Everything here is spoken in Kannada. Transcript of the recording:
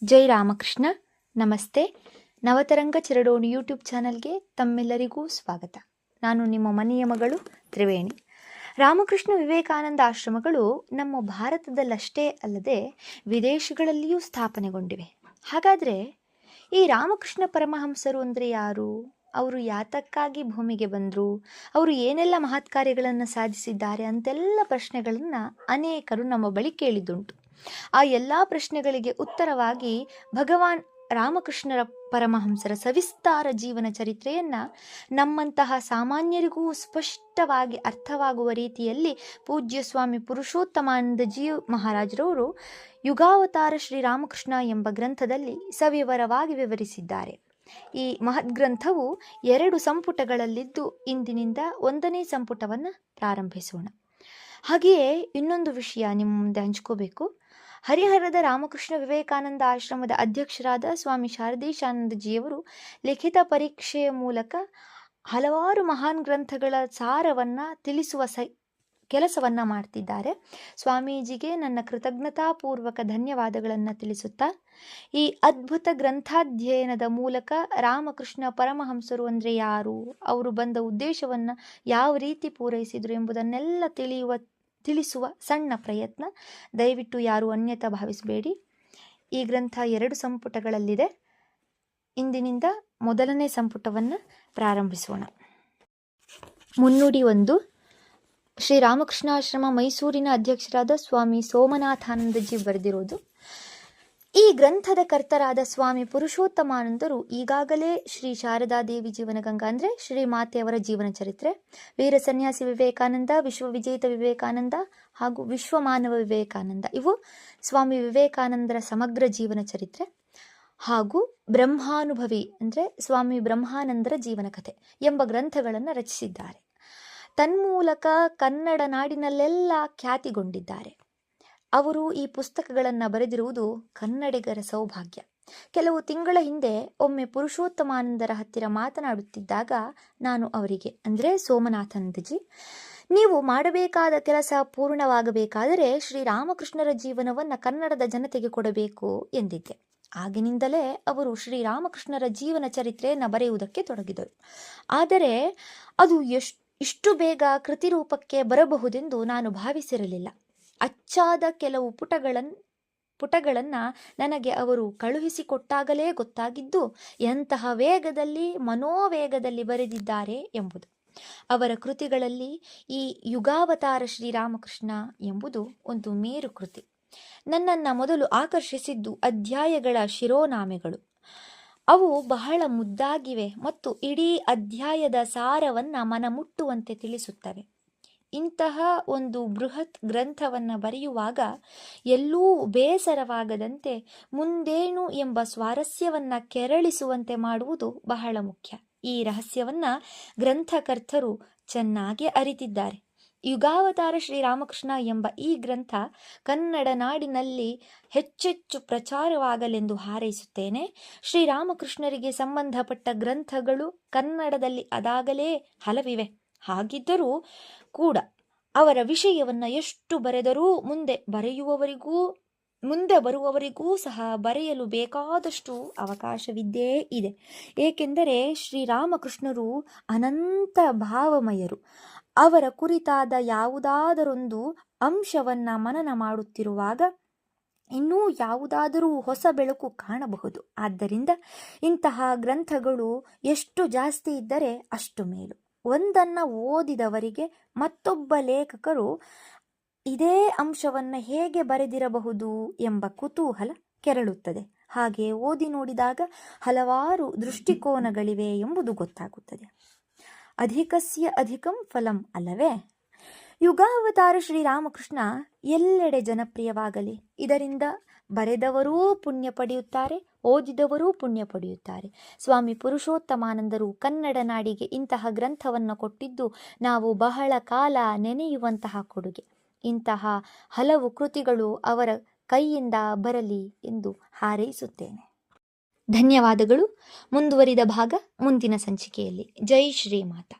ಜೈ ರಾಮಕೃಷ್ಣ. ನಮಸ್ತೆ. ನವತರಂಗ ಚರಡೋಣಿ ಯೂಟ್ಯೂಬ್ ಚಾನಲ್ಗೆ ತಮ್ಮೆಲ್ಲರಿಗೂ ಸ್ವಾಗತ. ನಾನು ನಿಮ್ಮ ಮನೆಯ ಮಗಳು ತ್ರಿವೇಣಿ. ರಾಮಕೃಷ್ಣ ವಿವೇಕಾನಂದ ಆಶ್ರಮಗಳು ನಮ್ಮ ಭಾರತದಲ್ಲಷ್ಟೇ ಅಲ್ಲದೆ ವಿದೇಶಗಳಲ್ಲಿಯೂ ಸ್ಥಾಪನೆಗೊಂಡಿವೆ. ಹಾಗಾದರೆ ಈ ರಾಮಕೃಷ್ಣ ಪರಮಹಂಸರು ಅಂದರೆ ಯಾರು? ಅವರು ಯಾತಕ್ಕಾಗಿ ಭೂಮಿಗೆ ಬಂದರು? ಅವರು ಏನೆಲ್ಲ ಮಹತ್ ಕಾರ್ಯಗಳನ್ನು ಸಾಧಿಸಿದ್ದಾರೆ ಅಂತೆಲ್ಲ ಪ್ರಶ್ನೆಗಳನ್ನು ಅನೇಕರು ನಮ್ಮ ಬಳಿ ಕೇಳಿದ್ದುಂಟು. ಆ ಎಲ್ಲ ಪ್ರಶ್ನೆಗಳಿಗೆ ಉತ್ತರವಾಗಿ ಭಗವಾನ್ ರಾಮಕೃಷ್ಣರ ಪರಮಹಂಸರ ಸವಿಸ್ತಾರ ಜೀವನ ಚರಿತ್ರೆಯನ್ನು ನಮ್ಮಂತಹ ಸಾಮಾನ್ಯರಿಗೂ ಸ್ಪಷ್ಟವಾಗಿ ಅರ್ಥವಾಗುವ ರೀತಿಯಲ್ಲಿ ಪೂಜ್ಯ ಸ್ವಾಮಿ ಪುರುಷೋತ್ತಮಾನಂದಜಿ ಮಹಾರಾಜರವರು ಯುಗಾವತಾರ ಶ್ರೀರಾಮಕೃಷ್ಣ ಎಂಬ ಗ್ರಂಥದಲ್ಲಿ ಸವಿವರವಾಗಿ ವಿವರಿಸಿದ್ದಾರೆ. ಈ ಮಹದ್ ಗ್ರಂಥವು 2 ಸಂಪುಟಗಳಲ್ಲಿದ್ದು ಇಂದಿನಿಂದ 1ನೇ ಸಂಪುಟವನ್ನು ಪ್ರಾರಂಭಿಸೋಣ. ಹಾಗೆಯೇ ಇನ್ನೊಂದು ವಿಷಯ ನಿಮ್ಮ ಮುಂದೆ ಹಂಚ್ಕೋಬೇಕು. ಹರಿಹರದ ರಾಮಕೃಷ್ಣ ವಿವೇಕಾನಂದ ಆಶ್ರಮದ ಅಧ್ಯಕ್ಷರಾದ ಸ್ವಾಮಿ ಶಾರದೇಶಾನಂದಜಿಯವರು ಲಿಖಿತ ಪರೀಕ್ಷೆಯ ಮೂಲಕ ಹಲವಾರು ಮಹಾನ್ ಗ್ರಂಥಗಳ ಸಾರವನ್ನು ತಿಳಿಸುವ ಕೆಲಸವನ್ನು ಮಾಡ್ತಿದ್ದಾರೆ. ಸ್ವಾಮೀಜಿಗೆ ನನ್ನ ಕೃತಜ್ಞತಾಪೂರ್ವಕ ಧನ್ಯವಾದಗಳನ್ನು ತಿಳಿಸುತ್ತಾ, ಈ ಅದ್ಭುತ ಗ್ರಂಥಾಧ್ಯಯನದ ಮೂಲಕ ರಾಮಕೃಷ್ಣ ಪರಮಹಂಸರು ಅಂದರೆ ಯಾರು, ಅವರು ಬಂದ ಉದ್ದೇಶವನ್ನು ಯಾವ ರೀತಿ ಪೂರೈಸಿದರು ಎಂಬುದನ್ನೆಲ್ಲ ತಿಳಿಸುವ ಸಣ್ಣ ಪ್ರಯತ್ನ. ದಯವಿಟ್ಟು ಯಾರು ಅನ್ಯತಾ ಭಾವಿಸಬೇಡಿ. ಈ ಗ್ರಂಥ 2 ಸಂಪುಟಗಳಲ್ಲಿದೆ. ಇಂದಿನಿಂದ 1ನೇ ಸಂಪುಟವನ್ನು ಪ್ರಾರಂಭಿಸೋಣ. ಮುನ್ನುಡಿ 1. ಶ್ರೀರಾಮಕೃಷ್ಣಾಶ್ರಮ ಮೈಸೂರಿನ ಅಧ್ಯಕ್ಷರಾದ ಸ್ವಾಮಿ ಸೋಮನಾಥಾನಂದಜಿ ಬರೆದಿರೋದು. ಈ ಗ್ರಂಥದ ಕರ್ತರಾದ ಸ್ವಾಮಿ ಪುರುಷೋತ್ತಮಾನಂದರು ಈಗಾಗಲೇ ಶ್ರೀ ಶಾರದಾದೇವಿ ಜೀವನಗಂಗಾ ಅಂದರೆ ಶ್ರೀ ಮಾತೆಯವರ ಜೀವನ ಚರಿತ್ರೆ, ವೀರ ಸನ್ಯಾಸಿ ವಿವೇಕಾನಂದ, ವಿಶ್ವವಿಜೇತ ವಿವೇಕಾನಂದ ಹಾಗೂ ವಿಶ್ವಮಾನವ ವಿವೇಕಾನಂದ, ಇವು ಸ್ವಾಮಿ ವಿವೇಕಾನಂದರ ಸಮಗ್ರ ಜೀವನ ಚರಿತ್ರೆ, ಹಾಗೂ ಬ್ರಹ್ಮಾನುಭವಿ ಅಂದರೆ ಸ್ವಾಮಿ ಬ್ರಹ್ಮಾನಂದರ ಜೀವನ ಕಥೆ ಎಂಬ ಗ್ರಂಥಗಳನ್ನು ರಚಿಸಿದ್ದಾರೆ. ತನ್ಮೂಲಕ ಕನ್ನಡ ನಾಡಿನಲ್ಲೆಲ್ಲ ಖ್ಯಾತಿಗೊಂಡಿದ್ದಾರೆ. ಅವರು ಈ ಪುಸ್ತಕಗಳನ್ನು ಬರೆದಿರುವುದು ಕನ್ನಡಿಗರ ಸೌಭಾಗ್ಯ. ಕೆಲವು ತಿಂಗಳ ಹಿಂದೆ ಒಮ್ಮೆ ಪುರುಷೋತ್ತಮಾನಂದರ ಹತ್ತಿರ ಮಾತನಾಡುತ್ತಿದ್ದಾಗ ನಾನು ಅವರಿಗೆ ಅಂದರೆ ಸೋಮನಾಥಾನಂದಜಿ, ನೀವು ಮಾಡಬೇಕಾದ ಕೆಲಸ ಪೂರ್ಣವಾಗಬೇಕಾದರೆ ಶ್ರೀರಾಮಕೃಷ್ಣರ ಜೀವನವನ್ನು ಕನ್ನಡದ ಜನತೆಗೆ ಕೊಡಬೇಕು ಎಂದಿದ್ದೆ. ಆಗಿನಿಂದಲೇ ಅವರು ಶ್ರೀರಾಮಕೃಷ್ಣರ ಜೀವನ ಚರಿತ್ರೆಯನ್ನು ಬರೆಯುವುದಕ್ಕೆ ತೊಡಗಿದರು. ಆದರೆ ಅದು ಇಷ್ಟು ಬೇಗ ಕೃತಿರೂಪಕ್ಕೆ ಬರಬಹುದೆಂದು ನಾನು ಭಾವಿಸಿರಲಿಲ್ಲ. ಅಚ್ಚಾದ ಕೆಲವು ಪುಟಗಳನ್ನು ನನಗೆ ಅವರು ಕಳುಹಿಸಿಕೊಟ್ಟಾಗಲೇ ಗೊತ್ತಾಗಿದ್ದು ಎಂತಹ ವೇಗದಲ್ಲಿ, ಮನೋವೇಗದಲ್ಲಿ ಬರೆದಿದ್ದಾರೆ ಎಂಬುದು. ಅವರ ಕೃತಿಗಳಲ್ಲಿ ಈ ಯುಗಾವತಾರ ಶ್ರೀರಾಮಕೃಷ್ಣ ಎಂಬುದು ಒಂದು ಮೇರು ಕೃತಿ. ನನ್ನನ್ನು ಮೊದಲು ಆಕರ್ಷಿಸಿದ್ದು ಅಧ್ಯಾಯಗಳ ಶಿರೋನಾಮೆಗಳು. ಅವು ಬಹಳ ಮುದ್ದಾಗಿವೆ ಮತ್ತು ಇಡೀ ಅಧ್ಯಾಯದ ಸಾರವನ್ನು ಮನಮುಟ್ಟುವಂತೆ ತಿಳಿಸುತ್ತವೆ. ಇಂತಹ ಒಂದು ಬೃಹತ್ ಗ್ರಂಥವನ್ನು ಬರೆಯುವಾಗ ಎಲ್ಲೂ ಬೇಸರವಾಗದಂತೆ ಮುಂದೇನು ಎಂಬ ಸ್ವಾರಸ್ಯವನ್ನು ಕೆರಳಿಸುವಂತೆ ಮಾಡುವುದು ಬಹಳ ಮುಖ್ಯ. ಈ ರಹಸ್ಯವನ್ನು ಗ್ರಂಥಕರ್ತರು ಚೆನ್ನಾಗಿ ಅರಿತಿದ್ದಾರೆ. ಯುಗಾವತಾರ ಶ್ರೀರಾಮಕೃಷ್ಣ ಎಂಬ ಈ ಗ್ರಂಥ ಕನ್ನಡ ನಾಡಿನಲ್ಲಿ ಹೆಚ್ಚೆಚ್ಚು ಪ್ರಚಾರವಾಗಲೆಂದು ಹಾರೈಸುತ್ತೇನೆ. ಶ್ರೀರಾಮಕೃಷ್ಣರಿಗೆ ಸಂಬಂಧಪಟ್ಟ ಗ್ರಂಥಗಳು ಕನ್ನಡದಲ್ಲಿ ಅದಾಗಲೇ ಹಲವಿವೆ. ಹಾಗಿದ್ದರೂ ಕೂಡ ಅವರ ವಿಷಯವನ್ನು ಎಷ್ಟು ಬರೆದರೂ ಮುಂದೆ ಬರುವವರಿಗೂ ಸಹ ಬರೆಯಲು ಬೇಕಾದಷ್ಟು ಅವಕಾಶವಿದ್ದೇ ಇದೆ. ಏಕೆಂದರೆ ಶ್ರೀರಾಮಕೃಷ್ಣರು ಅನಂತ ಭಾವಮಯರು. ಅವರ ಕುರಿತಾದ ಯಾವುದಾದರೊಂದು ಅಂಶವನ್ನು ಮನನ ಮಾಡುತ್ತಿರುವಾಗ ಇನ್ನೂ ಯಾವುದಾದರೂ ಹೊಸ ಬೆಳಕು ಕಾಣಬಹುದು. ಆದ್ದರಿಂದ ಇಂತಹ ಗ್ರಂಥಗಳು ಎಷ್ಟು ಜಾಸ್ತಿ ಇದ್ದರೆ ಅಷ್ಟು ಮೇಲು. ಒಂದನ್ನು ಓದಿದವರಿಗೆ ಮತ್ತೊಬ್ಬ ಲೇಖಕರು ಇದೇ ಅಂಶವನ್ನು ಹೇಗೆ ಬರೆದಿರಬಹುದು ಎಂಬ ಕುತೂಹಲ ಕೆರಳುತ್ತದೆ. ಹಾಗೆ ಓದಿ ನೋಡಿದಾಗ ಹಲವಾರು ದೃಷ್ಟಿಕೋನಗಳಿವೆ ಎಂಬುದು ಗೊತ್ತಾಗುತ್ತದೆ. ಅಧಿಕಸ್ಯ ಅಧಿಕಂ ಫಲಂ ಅಲ್ಲವೇ? ಯುಗಾವತಾರ ಶ್ರೀರಾಮಕೃಷ್ಣ ಎಲ್ಲೆಡೆ ಜನಪ್ರಿಯವಾಗಲಿ. ಇದರಿಂದ ಬರೆದವರೂ ಪುಣ್ಯ ಪಡೆಯುತ್ತಾರೆ, ಓದಿದವರೂ ಪುಣ್ಯ ಪಡೆಯುತ್ತಾರೆ. ಸ್ವಾಮಿ ಪುರುಷೋತ್ತಮಾನಂದರು ಕನ್ನಡ ನಾಡಿಗೆ ಇಂತಹ ಗ್ರಂಥವನ್ನು ಕೊಟ್ಟಿದ್ದು ನಾವು ಬಹಳ ಕಾಲ ನೆನೆಯುವಂತಹ ಕೊಡುಗೆ. ಇಂತಹ ಹಲವು ಕೃತಿಗಳು ಅವರ ಕೈಯಿಂದ ಬರಲಿ ಎಂದು ಹಾರೈಸುತ್ತೇನೆ. ಧನ್ಯವಾದಗಳು. ಮುಂದುವರಿದ ಭಾಗ ಮುಂದಿನ ಸಂಚಿಕೆಯಲ್ಲಿ. ಜೈ ಶ್ರೀಮಾತಾ.